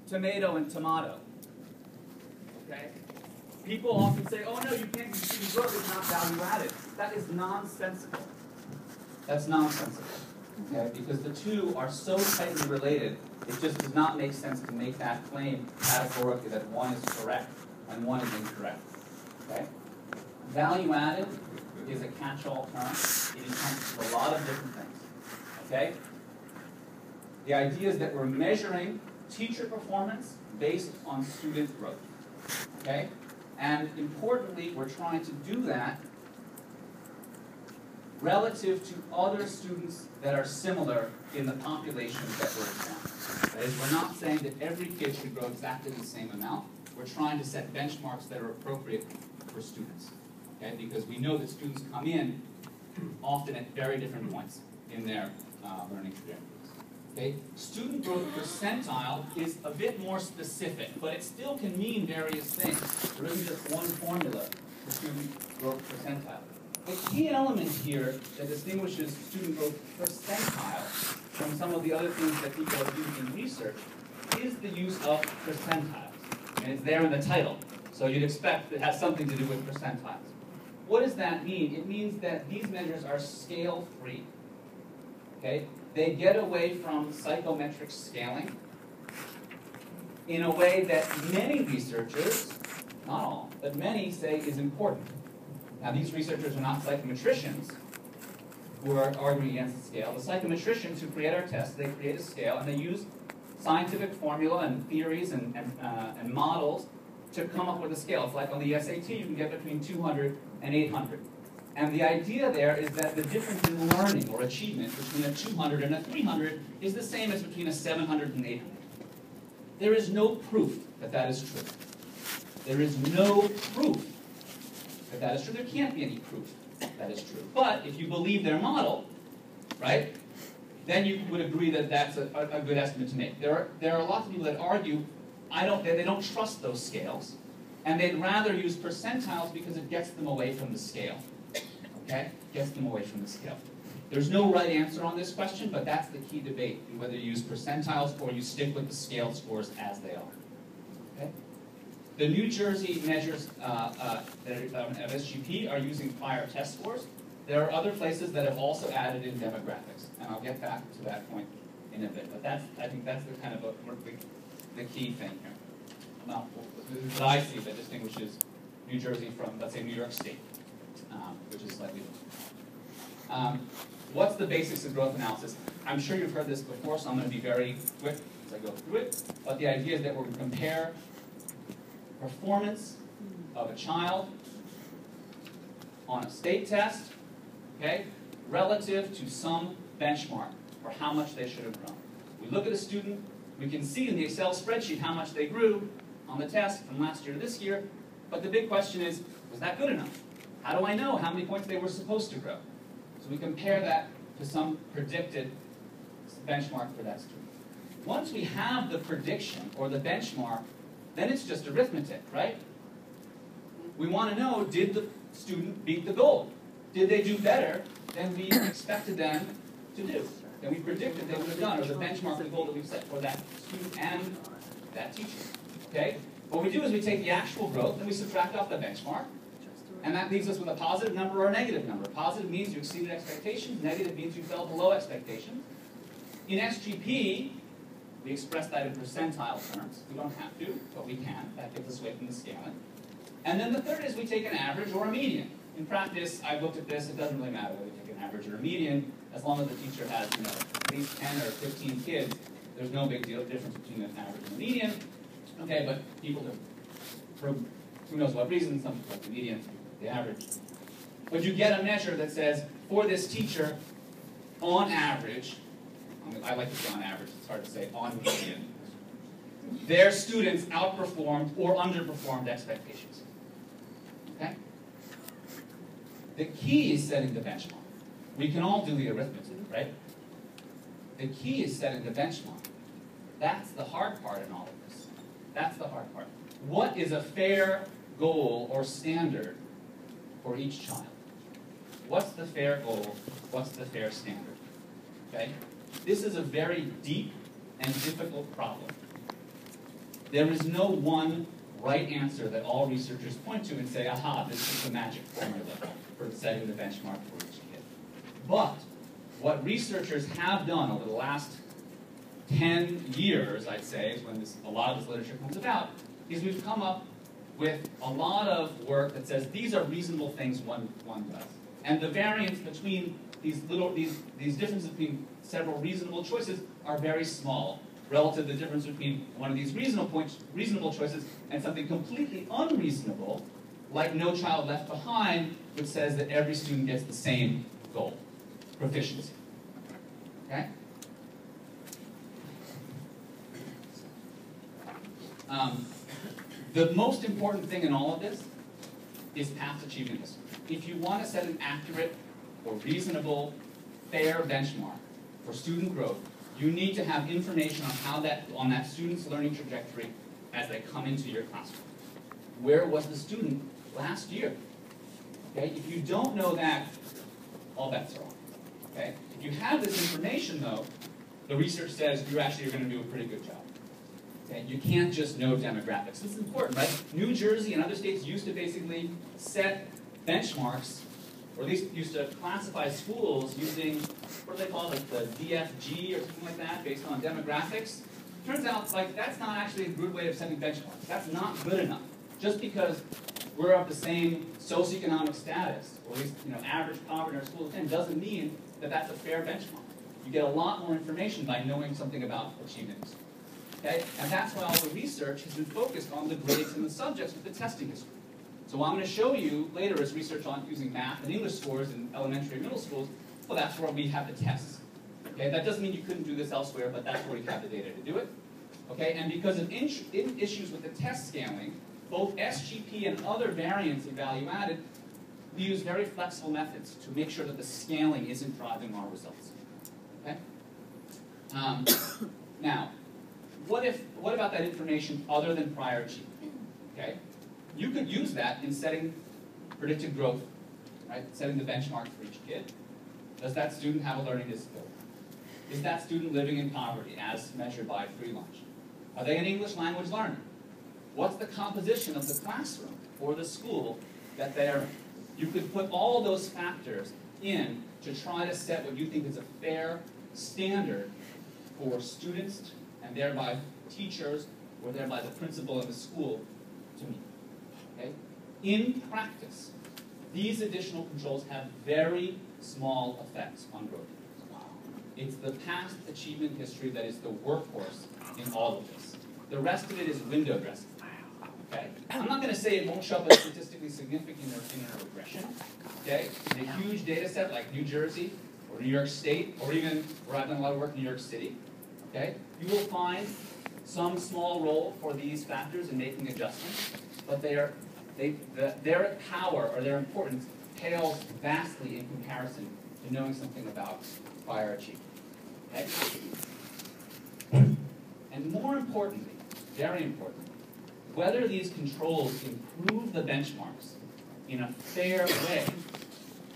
tomato and tomato. Okay? People often say, oh no, you can't use student growth, it's not value added. That is nonsensical. That's nonsensical. Okay? Because the two are so tightly related, it just does not make sense to make that claim categorically that one is correct and one is incorrect. Okay? Value added is a catch-all term. It encompasses a lot of different things. Okay? The idea is that we're measuring teacher performance based on student growth. Okay? And importantly, we're trying to do that relative to other students that are similar in the population that we're examining. That is, we're not saying that every kid should grow exactly the same amount. We're trying to set benchmarks that are appropriate for students. Okay? Because we know that students come in often at very different points in their learning trajectories. Okay? Student growth percentile is a bit more specific, but it still can mean various things. There isn't just one formula for student growth percentile. The key element here that distinguishes student growth percentile from some of the other things that people have used in research is the use of percentiles. And it's there in the title, so you'd expect it has something to do with percentiles. What does that mean? It means that these measures are scale-free. Okay? They get away from psychometric scaling in a way that many researchers, not all, but many say is important. Now, these researchers are not psychometricians who are arguing against the scale. The psychometricians who create our tests, they create a scale, and they use scientific formula and theories and models to come up with a scale. It's like on the SAT, you can get between 200 and 800. And the idea there is that the difference in learning or achievement between a 200 and a 300 is the same as between a 700 and 800. There is no proof that that is true. There is no proof that that is true. There can't be any proof that is true. But if you believe their model, right, then you would agree that that's a good estimate to make. There are lots of people that argue they don't trust those scales, and they'd rather use percentiles because it gets them away from the scale. Okay? Gets them away from the scale. There's no right answer on this question, but that's the key debate, whether you use percentiles or you stick with the scale scores as they are. Okay? The New Jersey measures of SGP are using prior test scores. There are other places that have also added in demographics, and I'll get back to that point in a bit. But I think that's the kind of the key thing here. Well, that I see that distinguishes New Jersey from, let's say, New York State, which is slightly different. What's the basics of growth analysis? I'm sure you've heard this before, so I'm going to be very quick as I go through it. But the idea is that we're going to compare performance of a child on a state test, okay, relative to some benchmark for how much they should have grown. We look at a student, we can see in the Excel spreadsheet how much they grew on the test from last year to this year, but the big question is, was that good enough? How do I know how many points they were supposed to grow? So we compare that to some predicted benchmark for that student. Once we have the prediction or the benchmark, then it's just arithmetic, right? We want to know, did the student beat the goal? Did they do better than we expected them to do? Than we predicted they would have done, or the benchmark, the goal that we've set for that student and that teacher. Okay? What we do is we take the actual growth and we subtract off the benchmark, and that leaves us with a positive number or a negative number. Positive means you exceeded expectations, negative means you fell below expectations. In SGP, we express that in percentile terms. We don't have to, but we can. That gets us away from the scaling. And then the third is we take an average or a median. In practice, I've looked at this, it doesn't really matter whether we take an average or a median, as long as the teacher has, at least 10 or 15 kids, there's no big deal difference between an average and a median. Okay, but people do, for who knows what reason, some people like the median, the average. But you get a measure that says, for this teacher, on average, I like to say on average, it's hard to say on median, their students outperformed or underperformed expectations. Okay? The key is setting the benchmark. We can all do the arithmetic, right? The key is setting the benchmark. That's the hard part in all of this. That's the hard part. What is a fair goal or standard for each child? What's the fair goal? What's the fair standard? Okay? This is a very deep and difficult problem. There is no one right answer that all researchers point to and say, aha, this is the magic formula for setting the benchmark for each kid. But what researchers have done over the last 10 years, I'd say, is when a lot of this literature comes about, is we've come up with a lot of work that says these are reasonable things one does. And the variance between these differences between several reasonable choices are very small relative to the difference between one of these reasonable choices and something completely unreasonable, like No Child Left Behind, which says that every student gets the same goal, proficiency. Okay? The most important thing in all of this is past achievement history. If you want to set an accurate or reasonable, fair benchmark for student growth, you need to have information on that student's learning trajectory as they come into your classroom. Where was the student last year? Okay? If you don't know that, all bets are off. Okay? If you have this information, though, the research says you're going to do a pretty good job. Okay? You can't just know demographics. This is important, right? New Jersey and other states used to basically set benchmarks, or at least used to classify schools using, what do they call it, like the DFG or something like that, based on demographics. Turns out, like, that's not actually a good way of setting benchmarks. That's not good enough. Just because we're of the same socioeconomic status, or at least, average poverty in our school attendance, doesn't mean that that's a fair benchmark. You get a lot more information by knowing something about achievements. Okay? And that's why all the research has been focused on the grades and the subjects with the testing history. So what I'm going to show you later is research on using math and English scores in elementary and middle schools. Well, that's where we have the tests. Okay? That doesn't mean you couldn't do this elsewhere, but that's where we have the data to do it. Okay? And because of issues with the test scaling, both SGP and other variants in value added, we use very flexible methods to make sure that the scaling isn't driving our results. Okay? Now, what about that information other than prior achievement? Okay? You could use that in setting predicted growth, right? Setting the benchmark for each kid. Does that student have a learning disability? Is that student living in poverty as measured by free lunch? Are they an English language learner? What's the composition of the classroom or the school that they're in? You could put all those factors in to try to set what you think is a fair standard for students and thereby teachers or thereby the principal of the school to meet. Okay? In practice, these additional controls have very small effects on growth. It's the past achievement history that is the workhorse in all of this. The rest of it is window dressing. Okay? I'm not going to say it won't show up as statistically significant in a regression. Okay? In a huge data set like New Jersey or New York State, or even where I've done a lot of work in New York City, okay, you will find some small role for these factors in making adjustments, but their power or their importance pales vastly in comparison to knowing something about prior achievement. Okay? And more importantly, very importantly, whether these controls improve the benchmarks in a fair way,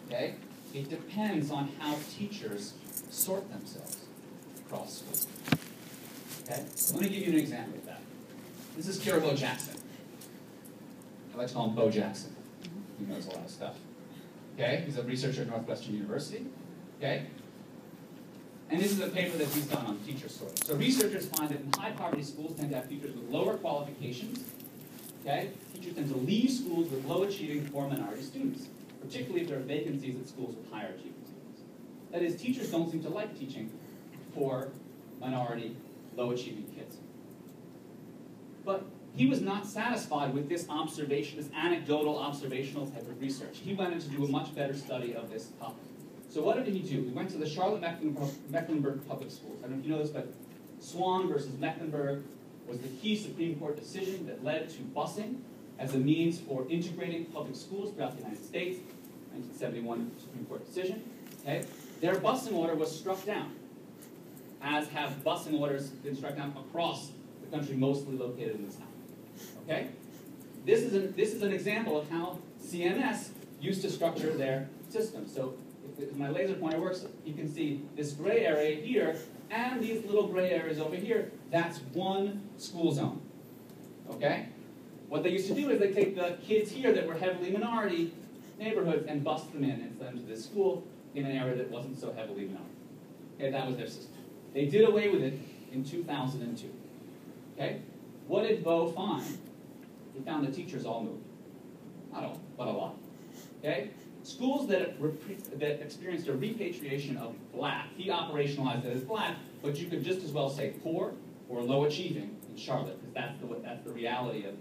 okay, it depends on how teachers sort themselves across schools. Okay? So let me give you an example of that. This is Kirabo Jackson. I like to call him Bo Jackson. He knows a lot of stuff. Okay? He's a researcher at Northwestern University. Okay? And this is a paper that he's done on teacher sorting. So researchers find that in high-poverty schools tend to have teachers with lower qualifications. Okay? Teachers tend to leave schools with low-achieving or minority students, particularly if there are vacancies at schools with higher achieving students. That is, teachers don't seem to like teaching poor, minority, low-achieving kids. But he was not satisfied with this observation, this anecdotal observational type of research. He wanted to do a much better study of this topic. So what did he do? He went to the Charlotte Mecklenburg Public Schools. I don't know if you know this, but Swan versus Mecklenburg was the key Supreme Court decision that led to busing as a means for integrating public schools throughout the United States, 1971 Supreme Court decision. Okay? Their busing order was struck down, as have busing orders been struck down across the country, mostly located in the South. Okay? This is an example of how CMS used to structure their system. So if my laser pointer works, you can see this gray area here and these little gray areas over here. That's one school zone. Okay? What they used to do is they take the kids here that were heavily minority neighborhoods and bust them in and send them to this school in an area that wasn't so heavily minority. Okay, that was their system. They did away with it in 2002. Okay? What did Bo find? He found the teachers all moved. Not all, but a lot. Okay? Schools that experienced a repatriation of black, he operationalized it as black, but you could just as well say poor or low achieving in Charlotte, because that's the reality of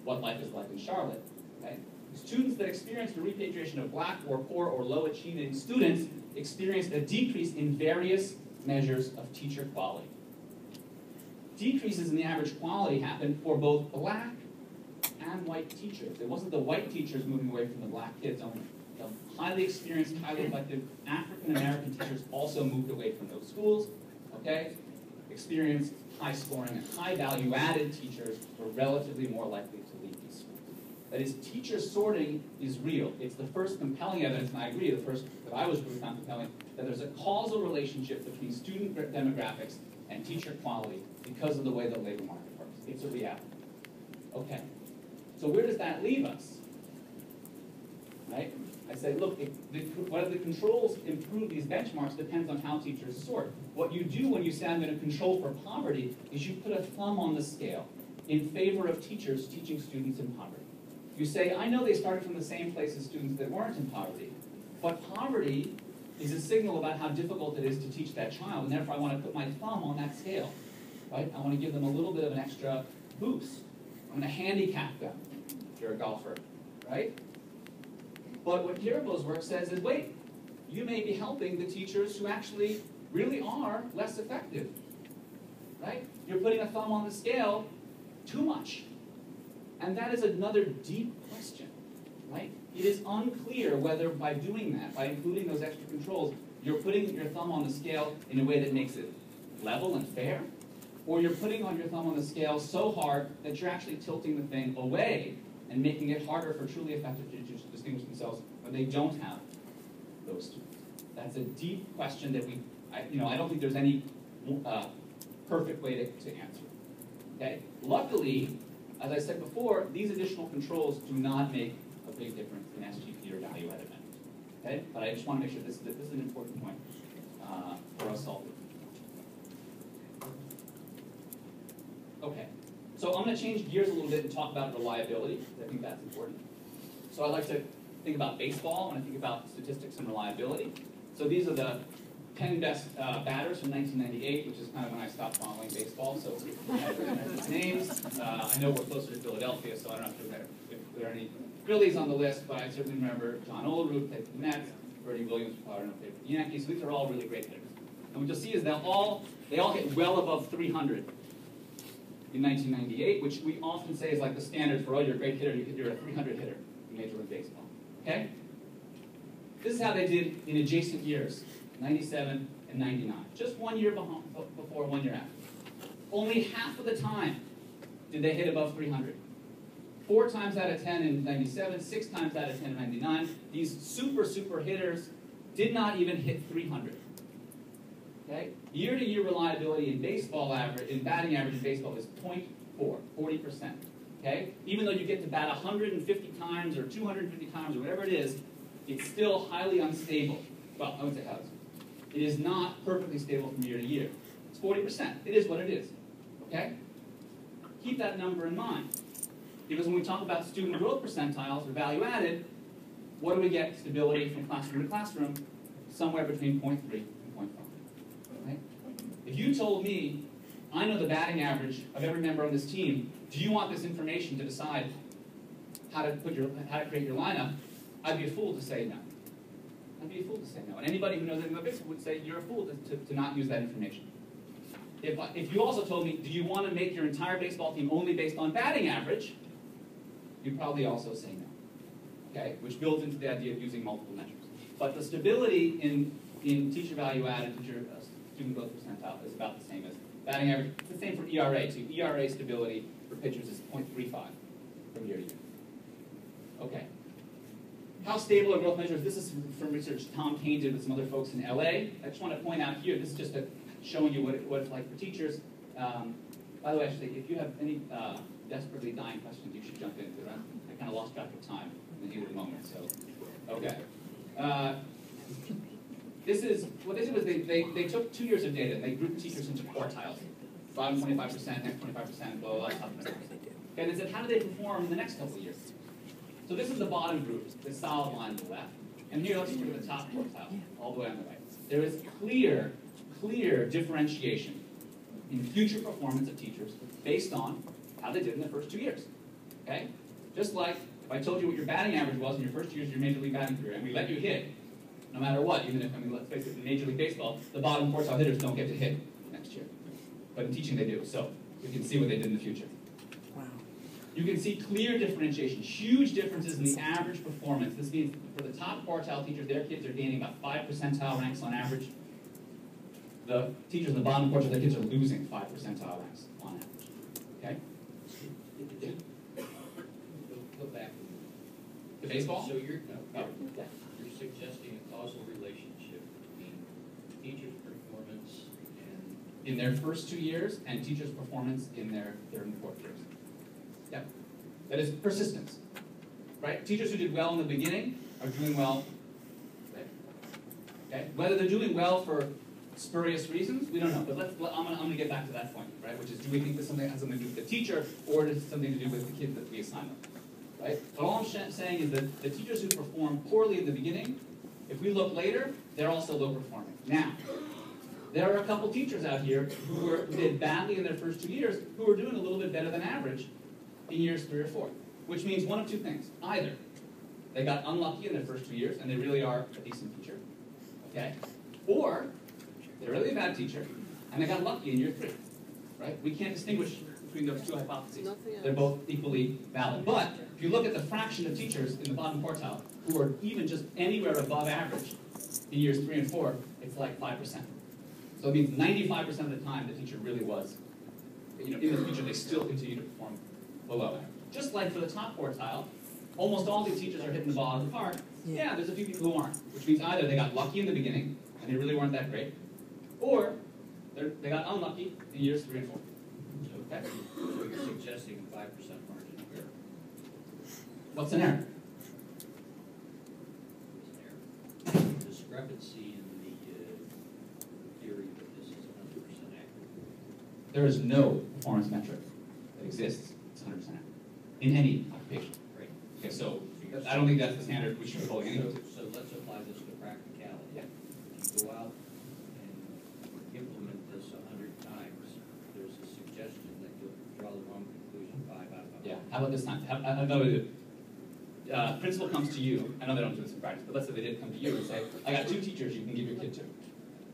what life is like in Charlotte. Okay? Students that experienced a repatriation of black or poor or low achieving students experienced a decrease in various measures of teacher quality. Decreases in the average quality happened for both black and white teachers. It wasn't the white teachers moving away from the black kids only. The highly experienced, highly effective African American teachers also moved away from those schools. Okay? Experienced high scoring and high value added teachers were relatively more likely to leave these schools. That is, teacher sorting is real. It's the first compelling evidence, and I agree, the first that I was really found compelling, that there's a causal relationship between student demographics and teacher quality because of the way the labor market works. It's a reality. Okay. So where does that leave us? Right? I say, look, whether the controls improve these benchmarks depends on how teachers sort. What you do when you say I'm going to control for poverty is you put a thumb on the scale in favor of teachers teaching students in poverty. You say, I know they started from the same place as students that weren't in poverty, but poverty is a signal about how difficult it is to teach that child, and therefore I want to put my thumb on that scale. Right? I want to give them a little bit of an extra boost. I'm going to handicap them if you're a golfer. Right? But what Kiribo's work says is, wait, you may be helping the teachers who actually really are less effective. Right? You're putting a thumb on the scale too much. And that is another deep question. Right? It is unclear whether by doing that, by including those extra controls, you're putting your thumb on the scale in a way that makes it level and fair, or you're putting on your thumb on the scale so hard that you're actually tilting the thing away and making it harder for truly effective teachers to distinguish themselves when they don't have those students. That's a deep question that I don't think there's any perfect way to answer. Okay? Luckily, as I said before, these additional controls do not make a big difference in SGP or value-added methods. Okay? But I just want to make sure this is an important point for us all. Okay. So I'm going to change gears a little bit and talk about reliability, because I think that's important. So I like to think about baseball when I think about statistics and reliability. So these are the 10 best batters from 1998, which is kind of when I stopped following baseball, so I have recognize names. I know we're closer to Philadelphia, so I don't know if there are any Phillies on the list, but I certainly remember John Olerud played for the Mets, Bertie Williams played for the Yankees, so these are all really great hitters. And what you'll see is they all hit well above 300 in 1998, which we often say is like the standard for, oh, you're a great hitter, you're a 300 hitter in Major League Baseball. Okay? This is how they did in adjacent years, 97 and 99. Just 1 year before, 1 year after. Only half of the time did they hit above 300. 4 times out of 10 in 97, 6 times out of 10 in 99. These super hitters did not even hit 300. Okay? Year-to-year reliability in baseball average, in batting average in baseball is 0.4, 40%. Okay? Even though you get to bat 150 times or 250 times or whatever it is, it's still highly unstable. Well, I wouldn't say how it's. It is not perfectly stable from year to year. It's 40%. It is what it is. Okay? Keep that number in mind. Because when we talk about student growth percentiles or value added, what do we get stability from classroom to classroom? Somewhere between 0.3 and 0.5. Right? If you told me, I know the batting average of every member on this team, do you want this information to decide how to create your lineup? I'd be a fool to say no. I'd be a fool to say no. And anybody who knows anything about baseball would say you're a fool to not use that information. If you also told me, do you want to make your entire baseball team only based on batting average, you'd probably also say no. Okay? Which builds into the idea of using multiple measures. But the stability in teacher value added, teacher student growth percentile is about the same as batting average. It's the same for ERA too. ERA stability for pitchers is 0.35 from year to year. Okay. How stable are growth measures? This is from research Tom Kane did with some other folks in LA. I just want to point out here, this is just showing you what it's like for teachers. By the way, actually, if you have any desperately dying questions, you should jump in, because I kind of lost track of time in the heat of the moment, so. Okay. What they did was they took 2 years of data, and they grouped teachers into quartiles. Bottom 25%, next 25%, blah, blah, blah, top 25%. Okay, and they said, how do they perform in the next couple of years? So this is the bottom group, the solid line on the left. And here, let's just look at the top quartile, all the way on the right. There is clear differentiation in future performance of teachers based on how they did in the first 2 years. Okay? Just like if I told you what your batting average was in your first 2 years of your Major League batting career, and we let you hit, no matter what, even if, let's face it, in Major League Baseball, the bottom quartile hitters don't get to hit next year. But in teaching, they do. So we can see what they did in the future. Wow. You can see clear differentiation, huge differences in the average performance. This means for the top quartile teachers, their kids are gaining about 5 percentile ranks on average. The teachers in the bottom quartile, their kids are losing 5 percentile ranks on average. Okay? Go back. The baseball? So you're suggesting a causal relationship between teachers' performance and in their first 2 years and teachers' performance in their third and fourth years. Yep. That is persistence. Right? Teachers who did well in the beginning are doing well later. Okay? Whether they're doing well for spurious reasons, we don't know. But I'm going to get back to that point, right? Which is, do we think that something has something to do with the teacher, or does it something to do with the kids that we assign them? Right? But all I'm saying is that the teachers who perform poorly in the beginning, if we look later, they're also low performing. Now, there are a couple teachers out here who did badly in their first 2 years who are doing a little bit better than average in years 3 or 4, which means one of two things. Either they got unlucky in their first 2 years and they really are a decent teacher, okay? Or they're really a bad teacher and they got lucky in year 3, right? We can't distinguish between those two hypotheses. They're both equally valid. But if you look at the fraction of teachers in the bottom quartile who are even just anywhere above average in years 3 and 4, it's like 5%. So it means 95% of the time the teacher really was, in the future they still continue to perform below average. Just like for the top quartile, almost all these teachers are hitting the ball out of the park. Yeah, there's a few people who aren't, which means either they got lucky in the beginning and they really weren't that great, or they got unlucky in years 3 and 4. Okay? So you're suggesting a 5% margin of error. What's an error? There's an error. Discrepancy in the theory that this is 100% accurate. There is no performance metric that exists that's 100% accurate in any occupation. Right. Okay, so I don't think that's the standard we should be holding anyway. So let's apply this to practicality. Yeah. If you go out and implement this 100 times, there's a suggestion that you'll draw the wrong conclusion 5 out of 100. Yeah, how about this time? Principal comes to you, I know they don't do this in practice, but let's say they did come to you and say, I got 2 teachers you can give your kid to.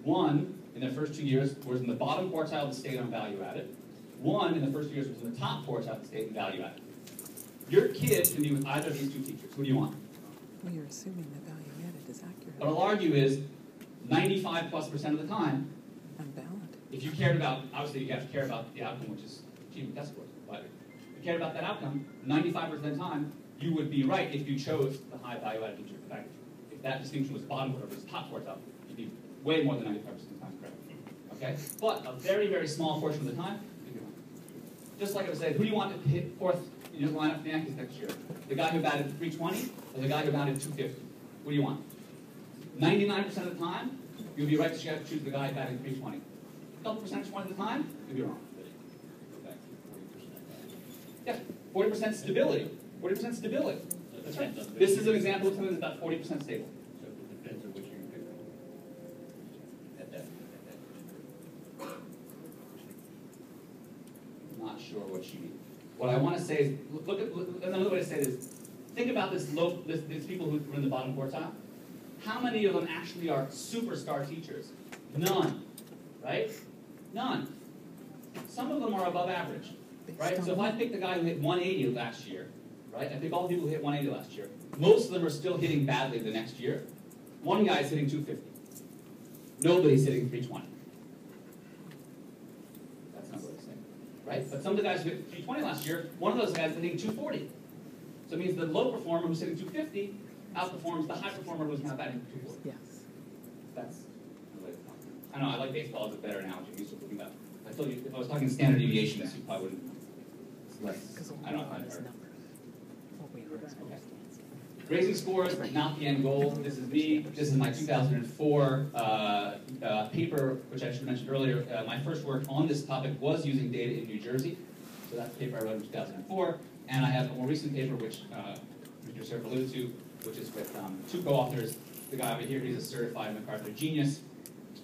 One, in their first 2 years, was in the bottom quartile of the state on value added. One, in the first 2 years, was in the top quartile of the state in value added. Your kid can be with either of these 2 teachers. Who do you want? Well, you're assuming that value added is accurate. What I'll argue is 95+% of the time, Unbound. if you cared about, obviously you have to care about the outcome, which is achieving test scores. But if you cared about that outcome, 95% of the time, you would be right if you chose the high value-added teacher. In fact, if that distinction was bottom quartile versus top quartile, you'd be way more than 95% of the time correct. Okay? But a very, very small portion of the time, you'd be wrong. Just like I was saying, who do you want to hit fourth in your lineup for the Yankees next year? The guy who batted 320 or the guy who batted 250? What do you want? 99% of the time, you'll be right to choose the guy batting 320. A couple percentage point of the time, you'll be wrong. Go back to 40%. Yeah, 40% stability. 40% stability. That's right. This is an example of something that's about 40% stable. So it depends on which you're picking. Not sure what you mean. What I want to say is, another way to say it is, think about these people who are in the bottom quartile. How many of them actually are superstar teachers? None, right? None. Some of them are above average, right? So if I pick the guy who hit 180 last year, right? I pick all the people who hit 180 last year. Most of them are still hitting badly the next year. One guy's hitting 250. Nobody's hitting 320. That's not what I'm saying, right? But some of the guys who hit 320 last year, one of those guys is hitting 240. So it means the low performer who's hitting 250 outperforms the high performer who's now batting 240. Yes. That's the way to talk. I know, I like baseball as a better analogy. I'm used to thinking about I told you, if I was talking standard deviations, you probably wouldn't, it's less, Because I don't know. all these numbers. What we heard. Okay. Raising scores, not the end goal. This is me. This is my 2004 paper, which I should mention earlier. My first work on this topic was using data in New Jersey. So that's the paper I wrote in 2004. And I have a more recent paper, which Mr. Cerf alluded to, which is with two co-authors. The guy over here, he's a certified MacArthur genius,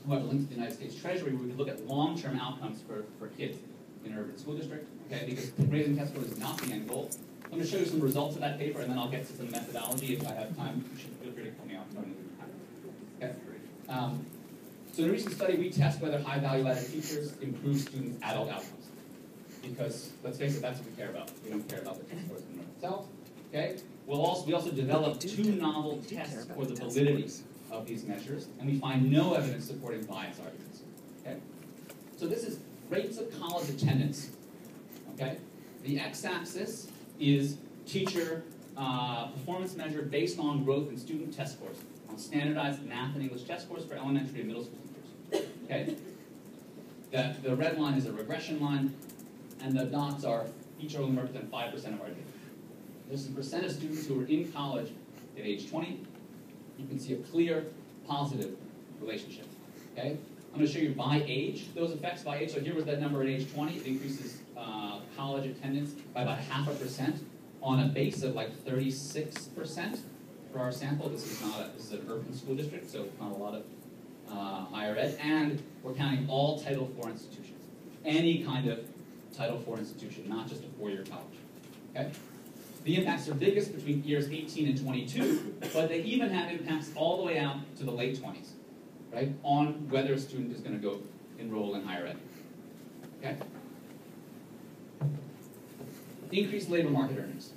who have a link to the United States Treasury, where we could look at long-term outcomes for kids in an urban school district. Okay, because raising test scores is not the end goal. I'm going to show you some results of that paper, and then I'll get to some methodology if I have time. You should feel free to call me out. Okay. So in a recent study, we test whether high value-added teachers improve students' adult outcomes. Because, let's face it, that's what we care about. We don't care about the test scores in and of themselves. Okay? We also developed two novel tests for the validity of these measures, and we find no evidence supporting bias arguments. Okay? So this is rates of college attendance. Okay? The x-axis is teacher performance measure based on growth in student test scores, on standardized math and English test scores for elementary and middle school teachers. Okay? The red line is a regression line, and the dots are, each of them represent 5% of our data. This is the percent of students who are in college at age 20. You can see a clear positive relationship. Okay? I'm going to show you by age, those effects by age. So here was that number at age 20. It increases college attendance by about 0.5% on a base of like 36% for our sample. This is an urban school district, so not a lot of higher ed. And we're counting all Title IV institutions. Any kind of Title IV institution, not just a four-year college. Okay? The impacts are biggest between years 18 and 22, but they even have impacts all the way out to the late 20s, right, on whether a student is going to go enroll in higher ed. Okay? Increased labor market earnings.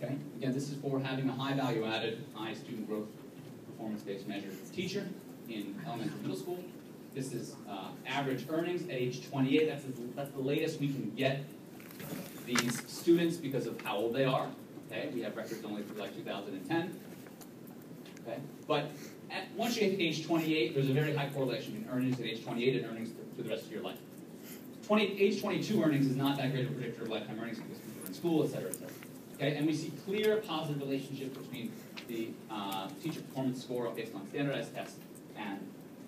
Okay? Again, this is for having a high value added, high student growth performance-based measure teacher in elementary and middle school. This is average earnings at age 28. That's the latest we can get these students because of how old they are. Okay, we have records only for like 2010. Okay, but once you get to age 28, there's a very high correlation between earnings at age 28 and earnings for the rest of your life. Age 22 earnings is not that great of a predictor of lifetime earnings because people are in school, et cetera, et cetera. Okay, and we see clear positive relationship between the teacher performance score based on standardized tests and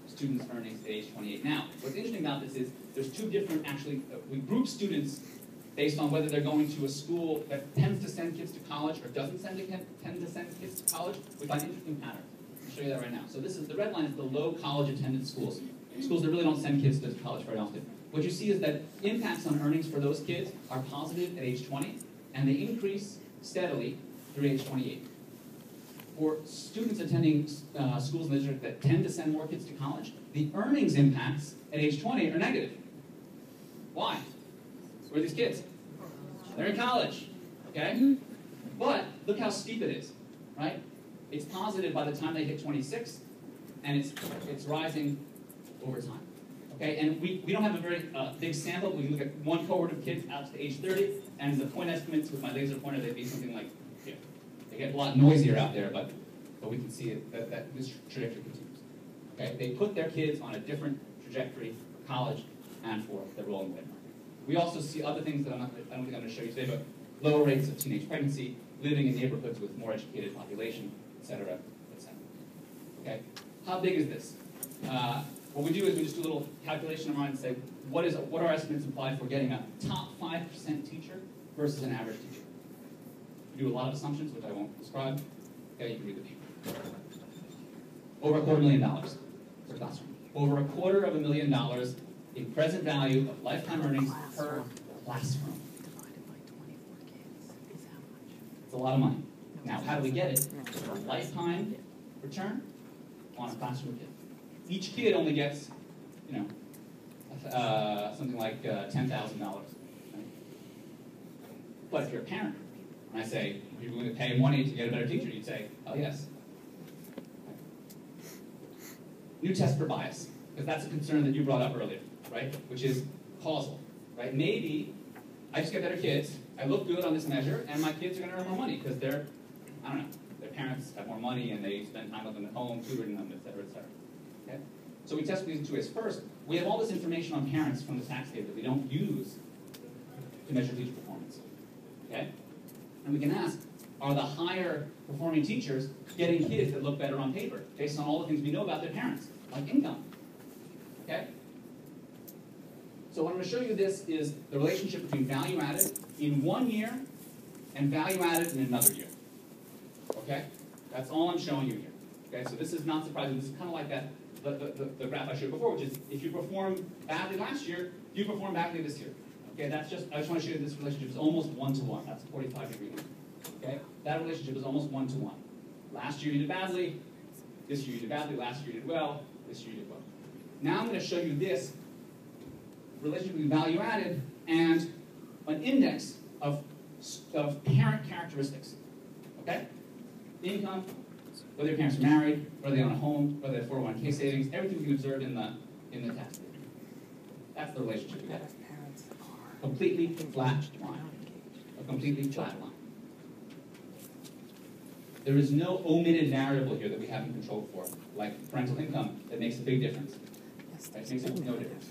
students' earnings at age 28. Now, what's interesting about this is there's two different, actually, we group students based on whether they're going to a school that tends to send kids to college or doesn't tend to send kids to college. We find interesting patterns. I'll show you that right now. So this is the red line is the low college attendance schools. Schools that really don't send kids to college very often. What you see is that impacts on earnings for those kids are positive at age 20, and they increase steadily through age 28. For students attending schools in the district that tend to send more kids to college, the earnings impacts at age 20 are negative. Why? Where are these kids? They're in college, okay? But look how steep it is, right? It's positive by the time they hit 26, and it's rising over time, okay? And we don't have a very big sample. We look at one cohort of kids out to age 30, and the point estimates with my laser pointer, they'd be something like, yeah, they get a lot noisier out there, but we can see it, that this trajectory continues, okay? They put their kids on a different trajectory for college and for their role in the labor market. We also see other things that I don't think I'm going to show you today, but lower rates of teenage pregnancy, living in neighborhoods with more educated population, et cetera, et cetera. Okay? How big is this? What we do is we just do a little calculation around and say, what are our estimates imply for getting a top 5% teacher versus an average teacher? We do a lot of assumptions, which I won't describe. Okay, you can read the paper. Over $250,000 per classroom. Over $250,000 in present value of lifetime earnings per classroom. Divided by 24 kids is how much? It's a lot of money. Now, how do we get it? It's a lifetime return on a classroom kid. Each kid only gets, something like $10,000. Right? But if you're a parent, and I say, are you willing to pay money to get a better teacher? You'd say, oh, yes. New test for bias, because that's a concern that you brought up earlier, right? Which is causal, right? Maybe I just get better kids, I look good on this measure, and my kids are going to earn more money because they're, their parents have more money and they spend time with them at home, tutoring them, et cetera, et cetera. Okay? So we test these in 2 ways. First, we have all this information on parents from the tax data that we don't use to measure teacher performance. Okay? And we can ask, are the higher performing teachers getting kids that look better on paper based on all the things we know about their parents, like income? Okay? So what I'm going to show you this is the relationship between value added in 1 year and value added in another year. Okay? That's all I'm showing you here. Okay? So this is not surprising. This is kind of like that the graph I showed before, which is if you perform badly last year, you perform badly this year. Okay? That's just, I just want to show you this relationship is almost 1-to-1. That's a 45-degree angle. Okay? That relationship is almost 1-to-1. Last year you did badly, this year you did badly, last year you did well, this year you did well. Now I'm going to show you this relationship between value added and an index of parent characteristics. Okay? Income, whether your parents are married, whether they own a home, whether they have 401k savings, everything you can observe in the tax data. That's the relationship we get. Completely flat line. A completely flat line. There is no omitted variable here that we haven't controlled for, like parental income, that makes a big difference. Right? It makes no difference.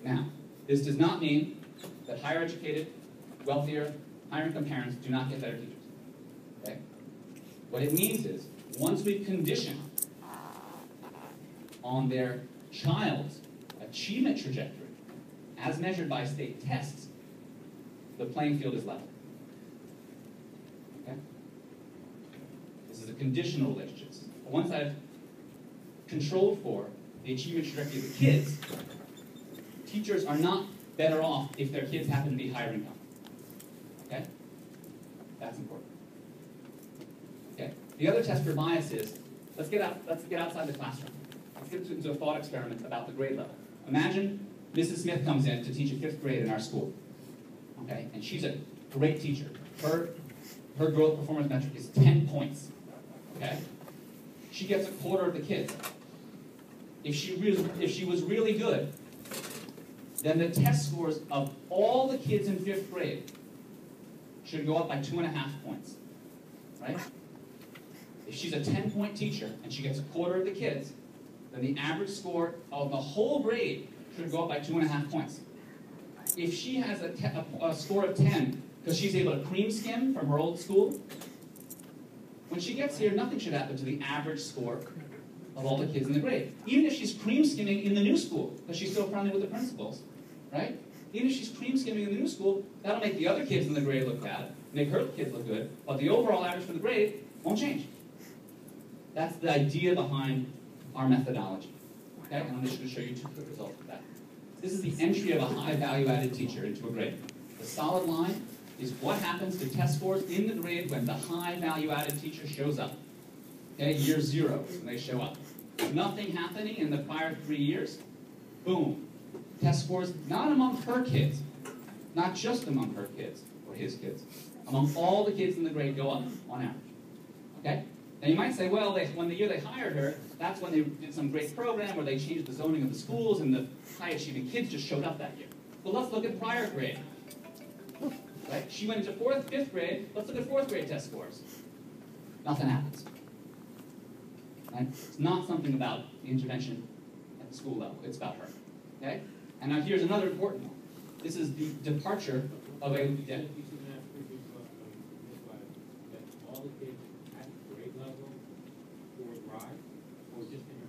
Now, this does not mean that higher educated, wealthier, higher income parents do not get better teachers. Okay? What it means is, once we condition on their child's achievement trajectory, as measured by state tests, the playing field is level. Okay? This is a conditional relationship. Once I've controlled for the achievement trajectory of the kids, teachers are not better off if their kids happen to be higher income. Okay? That's important. Okay? The other test for bias is, let's get outside the classroom. Let's get into a thought experiment about the grade level. Imagine Mrs. Smith comes in to teach a 5th grade in our school. Okay? And she's a great teacher. Her growth performance metric is 10 points. Okay? She gets a quarter of the kids. If she was really good, then the test scores of all the kids in 5th grade should go up by 2.5 points. Right? If she's a 10-point teacher and she gets a quarter of the kids, then the average score of the whole grade should go up by 2.5 points. If she has a score of 10 because she's able to cream skim from her old school, when she gets here, nothing should happen to the average score of all the kids in the grade. Even if she's cream skimming in the new school, because she's still friendly with the principals, right? Even if she's cream skimming in the new school, that'll make the other kids in the grade look bad, make her kids look good, but the overall average for the grade won't change. That's the idea behind our methodology. Okay? And I'm just going to show you 2 quick results of that. This is the entry of a high value-added teacher into a grade. The solid line is what happens to test scores in the grade when the high value-added teacher shows up. Okay, year 0, when they show up. Nothing happening in the prior 3 years, boom. Test scores, not among her kids, not just among her kids, or his kids, among all the kids in the grade go up, on average. Okay? Now you might say, well, when the year they hired her, that's when they did some great program where they changed the zoning of the schools and the high-achieving kids just showed up that year. But let's look at prior grade. Right? She went into 5th grade, let's look at 4th grade test scores. Nothing happens. Right? It's not something about the intervention at the school level, it's about her. Okay? And now here's another important one. This is the departure of a... Yeah.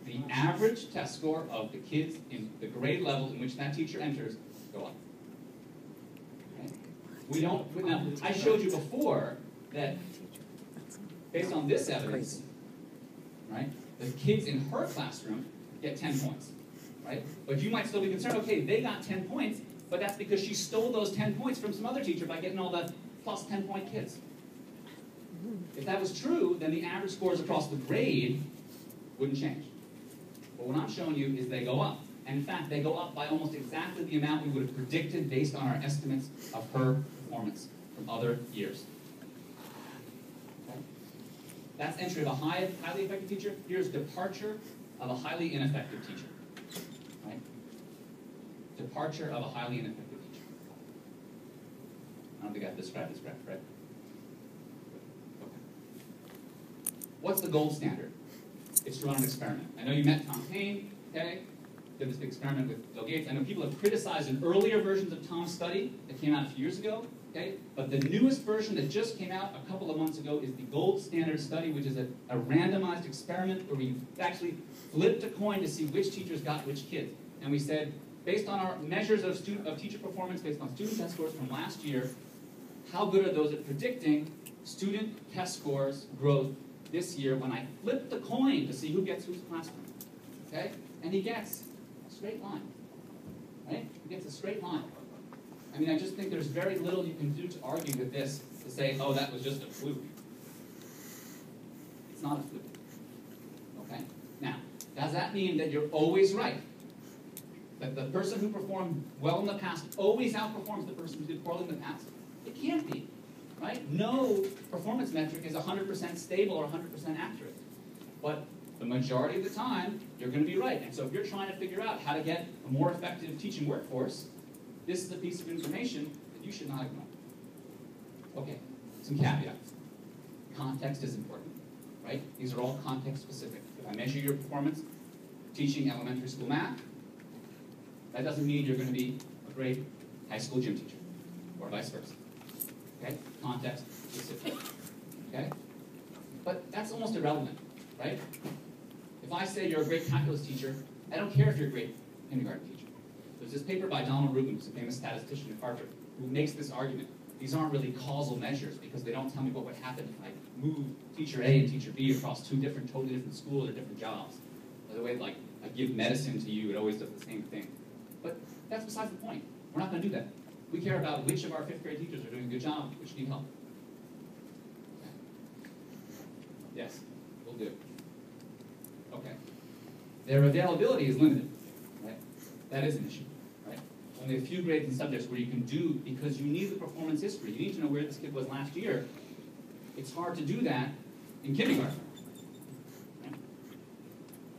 The average test score of the kids in the grade level in which that teacher enters go up. Okay? We don't... Now, I showed you before that based on this evidence, right, the kids in her classroom get 10 points. Right? But you might still be concerned, okay, they got 10 points, but that's because she stole those 10 points from some other teacher by getting all the plus 10-point kids. If that was true, then the average scores across the grade wouldn't change. But what I'm showing you is they go up. And in fact, they go up by almost exactly the amount we would have predicted based on our estimates of her performance from other years. Okay? That's entry of a highly effective teacher. Here's departure of a highly ineffective teacher. Right? Departure of a highly ineffective teacher. I don't think I've described this correct, right? Okay. What's the gold standard? It's to run an experiment. I know you met Tom Payne. okay? Did this big experiment with Bill Gates. I know people have criticized an earlier versions of Tom's study that came out a few years ago, okay? But the newest version that just came out a couple of months ago is the gold standard study, which is a randomized experiment where we actually flipped a coin to see which teachers got which kids. And we said, based on our measures of teacher performance, based on student test scores from last year, how good are those at predicting student test scores growth this year when I flip the coin to see who gets whose classroom, okay? And he gets a straight line, right? He gets a straight line. I mean, I just think there's very little you can do to argue with this, to say, oh, that was just a fluke. It's not a fluke, okay? Now, does that mean that you're always right? That the person who performed well in the past always outperforms the person who did poorly in the past? It can't be, right? No performance metric is 100% stable or 100% accurate. But the majority of the time, you're going to be right. And so if you're trying to figure out how to get a more effective teaching workforce, this is a piece of information that you should not ignore. Okay, some caveats. Context is important, right? These are all context specific. If I measure your performance teaching elementary school math, that doesn't mean you're going to be a great high school gym teacher, or vice versa. Okay? Context specific. Okay? But that's almost irrelevant, right? If I say you're a great calculus teacher, I don't care if you're a great kindergarten teacher. There's this paper by Donald Rubin, who's a famous statistician at Harvard, who makes this argument. These aren't really causal measures because they don't tell me what would happen if I move teacher A and teacher B across two totally different schools or different jobs. By the way, like, I give medicine to you, it always does the same thing. But that's besides the point. We're not going to do that. We care about which of our fifth grade teachers are doing a good job, which need help. Okay. Yes, we'll do. Okay. Their availability is limited, right? That is an issue, right? Only a few grades and subjects where you can do, because you need the performance history. You need to know where this kid was last year. It's hard to do that in kindergarten.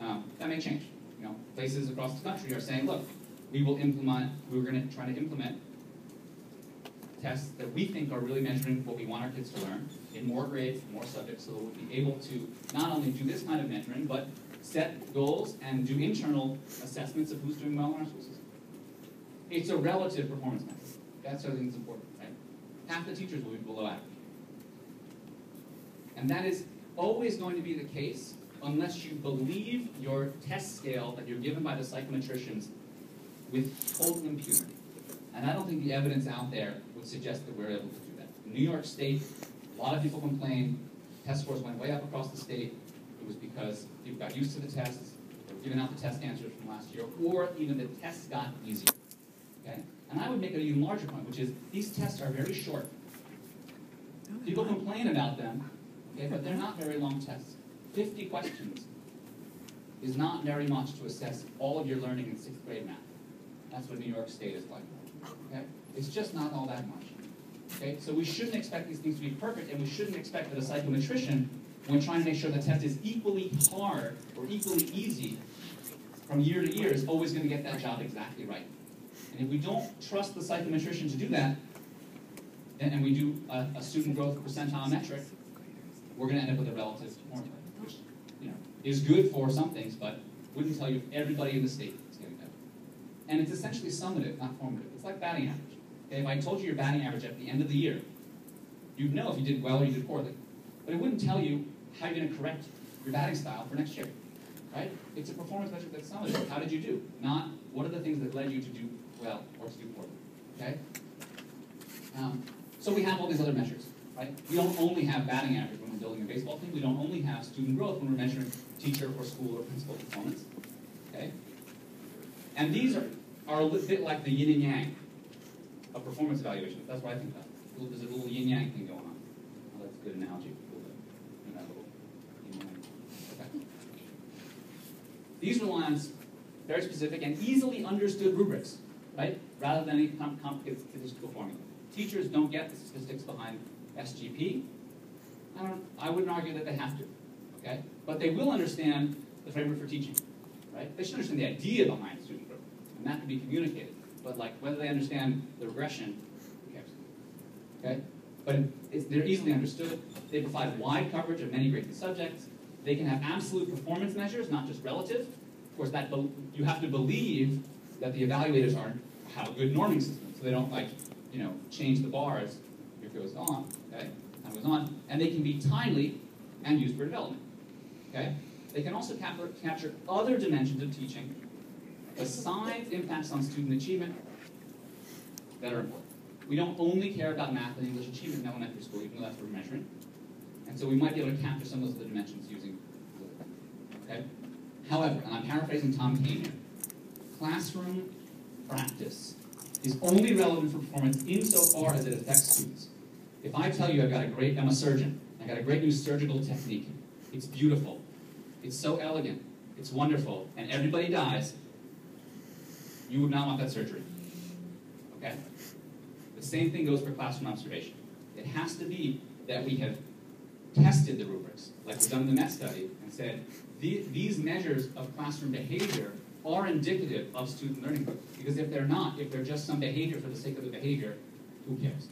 Right? That may change. You know, places across the country are saying, look, we're going to try to implement tests that we think are really measuring what we want our kids to learn in more grades, more subjects, so that we'll be able to not only do this kind of measuring, but set goals and do internal assessments of who's doing well in our school system. It's a relative performance measure. That's what I think is important, right? Half the teachers will be below average. And that is always going to be the case unless you believe your test scale that you're given by the psychometricians with total impunity. And I don't think the evidence out there would suggest that we're able to do that. In New York State, a lot of people complained, test scores went way up across the state. It was because people got used to the tests, they were giving out the test answers from last year, or even the tests got easier. Okay? And I would make an even larger point, which is these tests are very short. People complain about them, okay, but they're not very long tests. 50 questions is not very much to assess all of your learning in 6th grade math. That's what New York State is like. Okay? It's just not all that much. Okay? So we shouldn't expect these things to be perfect, and we shouldn't expect that a psychometrician, when trying to make sure the test is equally hard or equally easy from year to year, is always going to get that job exactly right. And if we don't trust the psychometrician to do that, and we do a student growth percentile metric, we're going to end up with a relative formula, which is good for some things, but wouldn't tell you if everybody in the state is getting better. And it's essentially summative, not formative. It's like batting average. Okay, if I told you your batting average at the end of the year, you'd know if you did well or you did poorly. But it wouldn't tell you how you're going to correct your batting style for next year. Right? It's a performance metric that's summative. How did you do? Not what are the things that led you to do well or to do poorly. Okay? So we have all these other measures. Right? We don't only have batting average when we're building a baseball team. We don't only have student growth when we're measuring teacher or school or principal performance. Okay? And these are a little bit like the yin and yang of performance evaluation. That's what I think about. There's a little yin-yang thing going on. Oh, that's a good analogy. That little yin-yang. Okay. These rely on very specific and easily understood rubrics, right? Rather than any complicated statistical formula. Teachers don't get the statistics behind SGP. I wouldn't argue that they have to, okay? But they will understand the framework for teaching, right? They should understand the idea behind student growth, and that can be communicated. But like whether they understand the regression, who cares? Okay? But they're easily understood. They provide wide coverage of many grades and subjects. They can have absolute performance measures, not just relative. Of course, you have to believe that the evaluators have a good norming system, so they don't change the bar as it goes on. Okay, time goes on, and they can be timely and used for development. Okay, they can also capture other dimensions of teaching besides impacts on student achievement that are important. We don't only care about math and English achievement in elementary school, even though that's what we're measuring. And so we might be able to capture some of those other dimensions using okay? However, and I'm paraphrasing Tom Kane here, classroom practice is only relevant for performance insofar as it affects students. If I tell you I'm a surgeon, I got a great new surgical technique, it's beautiful, it's so elegant, it's wonderful, and everybody dies, you would not want that surgery. Okay? The same thing goes for classroom observation. It has to be that we have tested the rubrics, like we've done in the MET study, and said, these measures of classroom behavior are indicative of student learning. Because if they're not, if they're just some behavior for the sake of the behavior, who cares?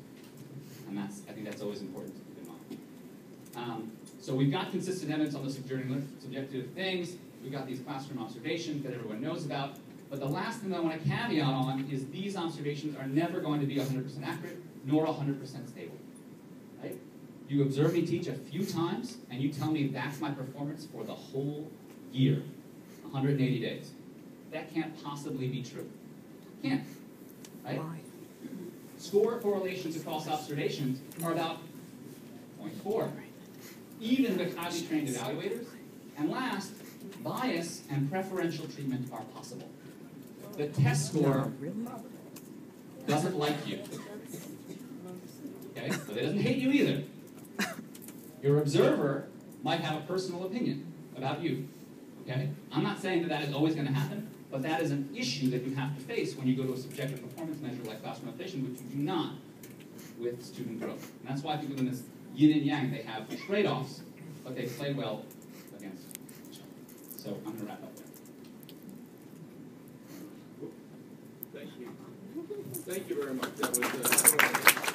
And I think that's always important to keep in mind. So we've got consistent evidence on the subjective things. We've got these classroom observations that everyone knows about. But the last thing that I want to caveat on is these observations are never going to be 100% accurate, nor 100% stable. Right? You observe me teach a few times, and you tell me that's my performance for the whole year, 180 days. That can't possibly be true. Can't. Right? Why? Score correlations across observations are about 0.4, even with highly trained evaluators. And last, bias and preferential treatment are possible. The test score doesn't like you. Okay? But it doesn't hate you either. Your observer might have a personal opinion about you. Okay? I'm not saying that is always going to happen, but that is an issue that you have to face when you go to a subjective performance measure like classroom observation, which you do not with student growth. And that's why people in this yin and yang, they have trade-offs, but they play well against each other. So I'm going to wrap up there. Thank you. Thank you very much. That was Thank you very much.